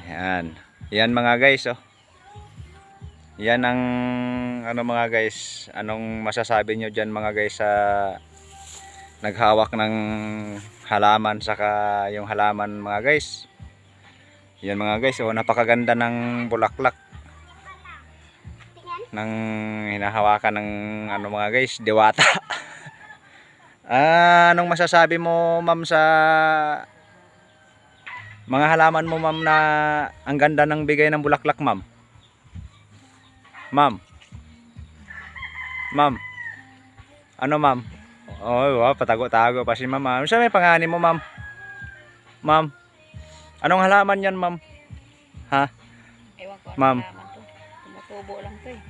Yan. Yan mga guys, oh. Yan ang ano mga guys, anong masasabi nyo dyan mga guys sa naghawak ng halaman saka yung halaman mga guys. Yan mga guys, oh, napakaganda ng bulaklak ng hinahawakan ng ano mga guys, diwata. Anong masasabi mo ma'am sa mga halaman mo ma'am na ang ganda ng bigay ng bulaklak ma'am? Ma'am. Ma'am. Ano ma'am? Oh, wow, patago-tago pa si ma'am. Ano siya may pangalan mo ma'am? Ma'am. Anong halaman yan ma'am? Ha? Ewan ko ma'am. Halaman to. Tumutubo lang to eh.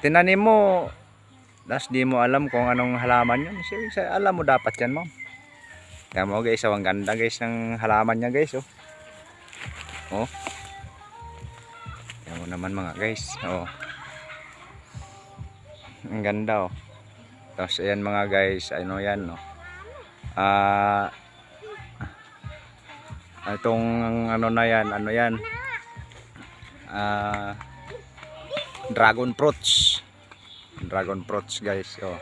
Tinanim mo. Das di mo alam kung anong halaman yun. Alam mo dapat yan ma'am. Kaya mo guys, ang ganda guys ng halaman niya guys. Oh. Oh. Kaya mo naman mga guys. Oh. Ang ganda oh. Tapos ayan mga guys, ano yan no. Itong ano na yan, ano yan. Dragon fruits. Dragon fruits guys. Oh.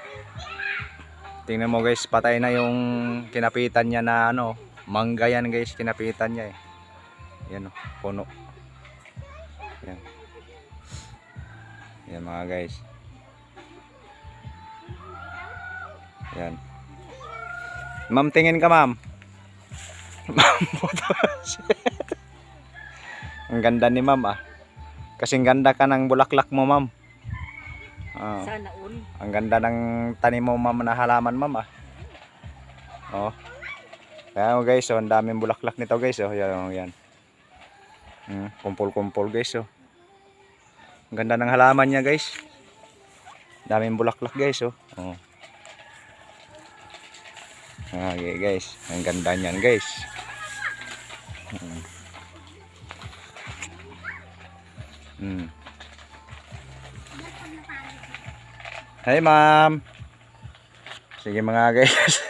Tingnan mo guys, patay na yung kinapitan niya na ano, mangga yan guys, kinapitan niya eh. Yan oh, puno. Yan. Yan mga guys. Yan. Ma'am, tingin ka ma'am. Ang ganda ni ma'am ah. Kasing ganda ka ng bulaklak mo ma'am. Sana all. Ang ganda ng tanim mo ma'am na halaman ma'am ah. Oh. Kaya oh, guys, oh, ang daming bulaklak nito guys oh. Yan, oh, yan. Kumpol-kumpol guys oh. Ang ganda ng halaman niya guys. Daming bulaklak guys oh. Oh. Okay guys, ang ganda niyan guys. Hey ma'am. Sige mga guys.